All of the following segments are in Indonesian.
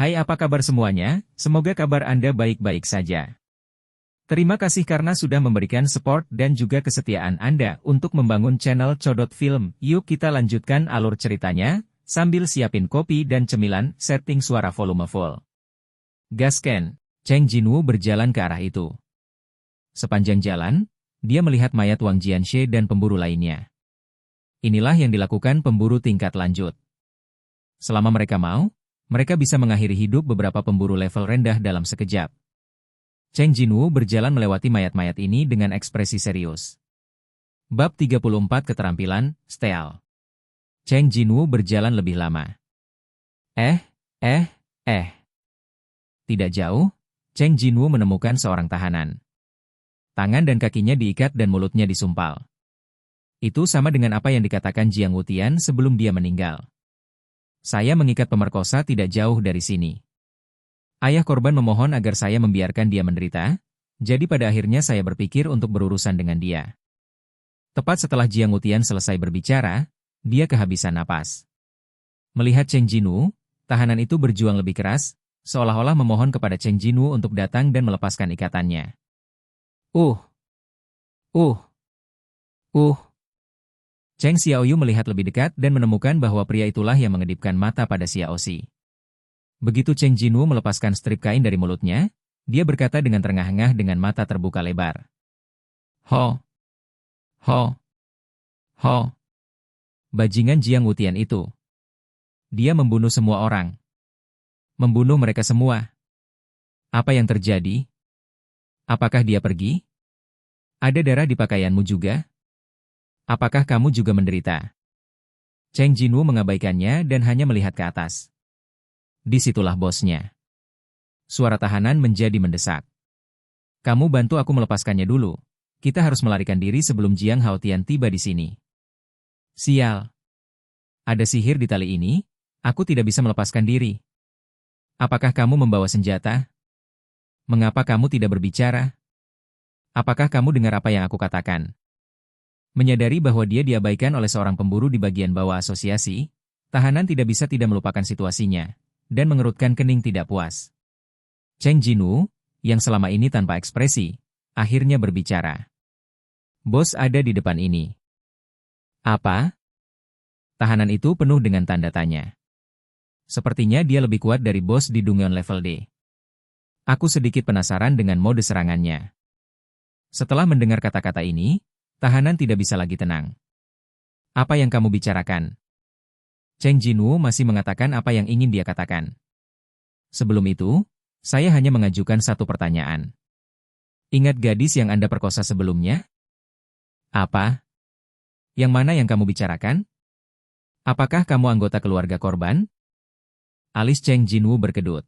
Hai, apa kabar semuanya? Semoga kabar Anda baik-baik saja. Terima kasih karena sudah memberikan support dan juga kesetiaan Anda untuk membangun channel Codot Film. Yuk kita lanjutkan alur ceritanya, sambil siapin kopi dan cemilan, setting suara volume full. Gasken, Cheng Jinwoo berjalan ke arah itu. Sepanjang jalan, dia melihat mayat Wang Jianxie dan pemburu lainnya. Inilah yang dilakukan pemburu tingkat lanjut. Selama mereka mau, mereka bisa mengakhiri hidup beberapa pemburu level rendah dalam sekejap. Cheng Jinwoo berjalan melewati mayat-mayat ini dengan ekspresi serius. Bab 34 Keterampilan, Steal. Cheng Jinwoo berjalan lebih lama. Tidak jauh, Cheng Jinwoo menemukan seorang tahanan. Tangan dan kakinya diikat dan mulutnya disumpal. Itu sama dengan apa yang dikatakan Jiang Wutian sebelum dia meninggal. Saya mengikat pemerkosa tidak jauh dari sini. Ayah korban memohon agar saya membiarkan dia menderita, jadi pada akhirnya saya berpikir untuk berurusan dengan dia. Tepat setelah Jiang Wutian selesai berbicara, dia kehabisan napas. Melihat Cheng Jinwoo, tahanan itu berjuang lebih keras, seolah-olah memohon kepada Cheng Jinwoo untuk datang dan melepaskan ikatannya. Cheng Xiaoyu melihat lebih dekat dan menemukan bahwa pria itulah yang mengedipkan mata pada Xiaoxi. Begitu Cheng Jinwoo melepaskan strip kain dari mulutnya, dia berkata dengan terengah-engah dengan mata terbuka lebar. Ho! Bajingan Jiang Wutian itu. Dia membunuh semua orang. Membunuh mereka semua. Apa yang terjadi? Apakah dia pergi? Ada darah di pakaianmu juga? Apakah kamu juga menderita? Cheng Jinwoo mengabaikannya dan hanya melihat ke atas. Disitulah bosnya. Suara tahanan menjadi mendesak. Kamu bantu aku melepaskannya dulu. Kita harus melarikan diri sebelum Jiang Haotian tiba di sini. Sial. Ada sihir di tali ini, aku tidak bisa melepaskan diri. Apakah kamu membawa senjata? Mengapa kamu tidak berbicara? Apakah kamu dengar apa yang aku katakan? Menyadari bahwa dia diabaikan oleh seorang pemburu di bagian bawah asosiasi, tahanan tidak bisa tidak melupakan situasinya, dan mengerutkan kening tidak puas. Cheng Jinwoo, yang selama ini tanpa ekspresi, akhirnya berbicara. Bos ada di depan ini. Apa? Tahanan itu penuh dengan tanda tanya. Sepertinya dia lebih kuat dari bos di Dungyeon level D. Aku sedikit penasaran dengan mode serangannya. Setelah mendengar kata-kata ini, tahanan tidak bisa lagi tenang. Apa yang kamu bicarakan? Cheng Jinwoo masih mengatakan apa yang ingin dia katakan. Sebelum itu, saya hanya mengajukan satu pertanyaan. Ingat gadis yang Anda perkosa sebelumnya? Apa? Yang mana yang kamu bicarakan? Apakah kamu anggota keluarga korban? Alis Cheng Jinwoo berkedut.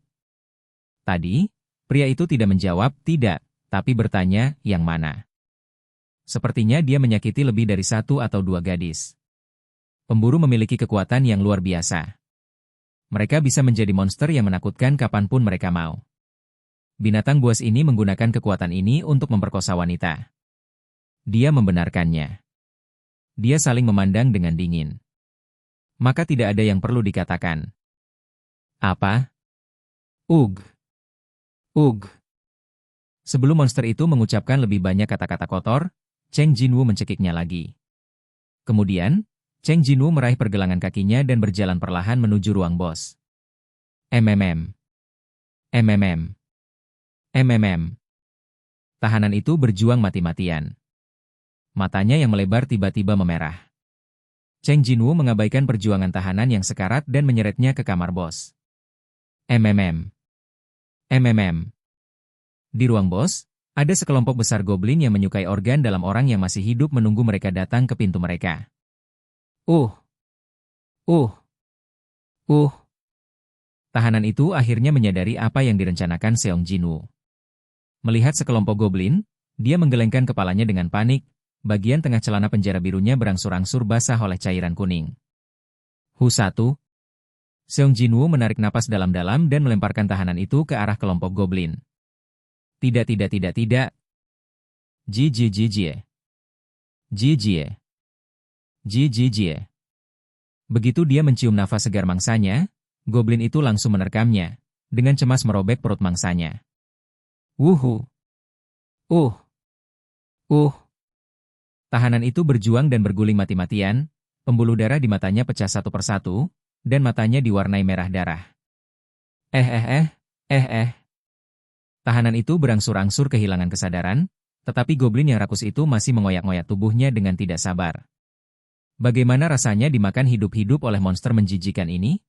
Tadi, pria itu tidak menjawab tidak, tapi bertanya, yang mana? Sepertinya dia menyakiti lebih dari satu atau dua gadis. Pemburu memiliki kekuatan yang luar biasa. Mereka bisa menjadi monster yang menakutkan kapanpun mereka mau. Binatang buas ini menggunakan kekuatan ini untuk memperkosa wanita. Dia membenarkannya. Dia saling memandang dengan dingin. Maka tidak ada yang perlu dikatakan. Apa? Ugh. Sebelum monster itu mengucapkan lebih banyak kata-kata kotor, Cheng Jinwoo mencekiknya lagi. Kemudian, Cheng Jinwoo meraih pergelangan kakinya dan berjalan perlahan menuju ruang bos. Tahanan itu berjuang mati-matian. Matanya yang melebar tiba-tiba memerah. Cheng Jinwoo mengabaikan perjuangan tahanan yang sekarat dan menyeretnya ke kamar bos. Di ruang bos, ada sekelompok besar goblin yang menyukai organ dalam orang yang masih hidup menunggu mereka datang ke pintu mereka. Tahanan itu akhirnya menyadari apa yang direncanakan Seong Jinwoo. Melihat sekelompok goblin, dia menggelengkan kepalanya dengan panik, bagian tengah celana penjara birunya berangsur-angsur basah oleh cairan kuning. Hu-1. Seong Jinwoo menarik napas dalam-dalam dan melemparkan tahanan itu ke arah kelompok goblin. Tidak. Begitu dia mencium nafas segar mangsanya, goblin itu langsung menerkamnya, dengan cemas merobek perut mangsanya. Wuhu! Uh! Tahanan itu berjuang dan berguling mati-matian, pembuluh darah di matanya pecah satu persatu, dan matanya diwarnai merah darah. Tahanan itu berangsur-angsur kehilangan kesadaran, tetapi goblin yang rakus itu masih mengoyak-ngoyak tubuhnya dengan tidak sabar. Bagaimana rasanya dimakan hidup-hidup oleh monster menjijikan ini?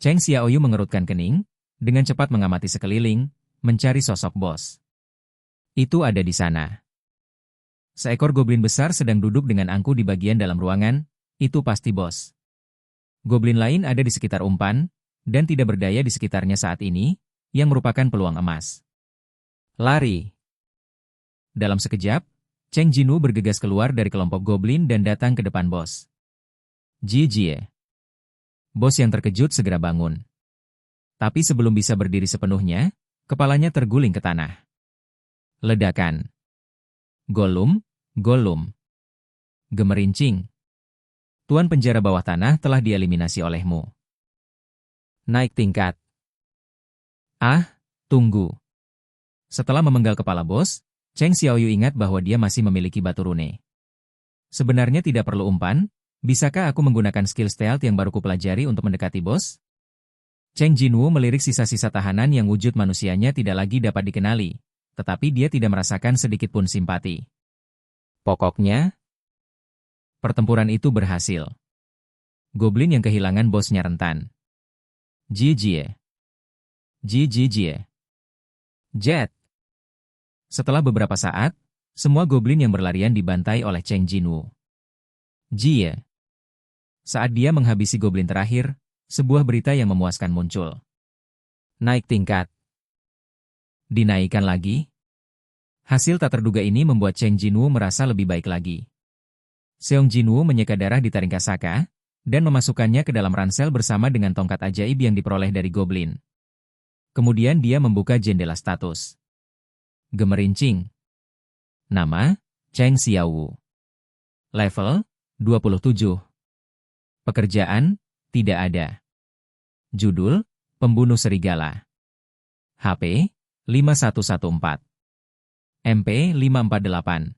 Cheng Xiaoyu mengerutkan kening, dengan cepat mengamati sekeliling, mencari sosok bos. Itu ada di sana. Seekor goblin besar sedang duduk dengan angkuh di bagian dalam ruangan, itu pasti bos. Goblin lain ada di sekitar umpan, dan tidak berdaya di sekitarnya saat ini, yang merupakan peluang emas. Lari! Dalam sekejap, Cheng Jinwu bergegas keluar dari kelompok goblin dan datang ke depan bos. Jie. Bos yang terkejut segera bangun. Tapi sebelum bisa berdiri sepenuhnya, kepalanya terguling ke tanah. Ledakan. Golum. Gemerincing. Tuan penjara bawah tanah telah dieliminasi olehmu. Naik tingkat. Tunggu. Setelah memenggal kepala bos, Cheng Xiaoyu ingat bahwa dia masih memiliki batu rune. Sebenarnya tidak perlu umpan, bisakah aku menggunakan skill stealth yang baru kupelajari untuk mendekati bos? Cheng Jinwu melirik sisa-sisa tahanan yang wujud manusianya tidak lagi dapat dikenali, tetapi dia tidak merasakan sedikit pun simpati. Pokoknya, pertempuran itu berhasil. Goblin yang kehilangan bosnya rentan. Jie. Jet. Setelah beberapa saat, semua goblin yang berlarian dibantai oleh Cheng Jinwu. Jie. Saat dia menghabisi goblin terakhir, sebuah berita yang memuaskan muncul. Naik tingkat. Dinaikkan lagi? Hasil tak terduga ini membuat Cheng Jinwu merasa lebih baik lagi. Seong Jinwu menyeka darah di taring Kasaka, dan memasukkannya ke dalam ransel bersama dengan tongkat ajaib yang diperoleh dari goblin. Kemudian dia membuka jendela status. Gemerincing. Nama, Cheng Xiaoyu. Level, 27. Pekerjaan, tidak ada. Judul, Pembunuh Serigala. HP, 5114. MP 548.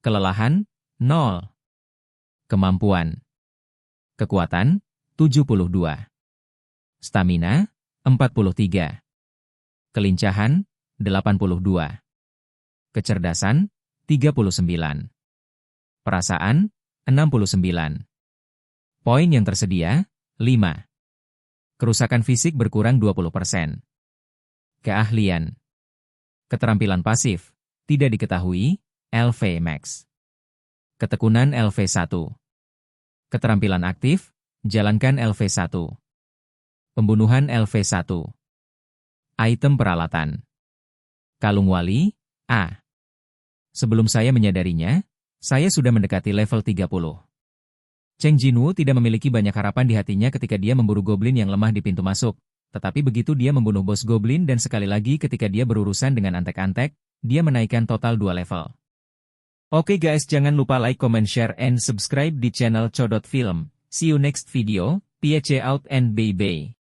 Kelelahan, 0. Kemampuan. Kekuatan, 72. Stamina, 43. Kelincahan, 82. Kecerdasan, 39. Perasaan, 69. Poin yang tersedia, 5. Kerusakan fisik berkurang 20%. Keahlian. Keterampilan pasif, tidak diketahui, LV Max. Ketekunan LV1. Keterampilan aktif, jalankan LV1. Pembunuhan LV1. Item peralatan. Kalung wali, A. Sebelum saya menyadarinya, saya sudah mendekati level 30. Cheng Jinwu tidak memiliki banyak harapan di hatinya ketika dia memburu goblin yang lemah di pintu masuk. Tetapi begitu dia membunuh bos goblin dan sekali lagi ketika dia berurusan dengan antek-antek, dia menaikkan total 2 level. Oke guys, jangan lupa like, comment, share, and subscribe di channel Codot Film. See you next video, peace out and bye-bye.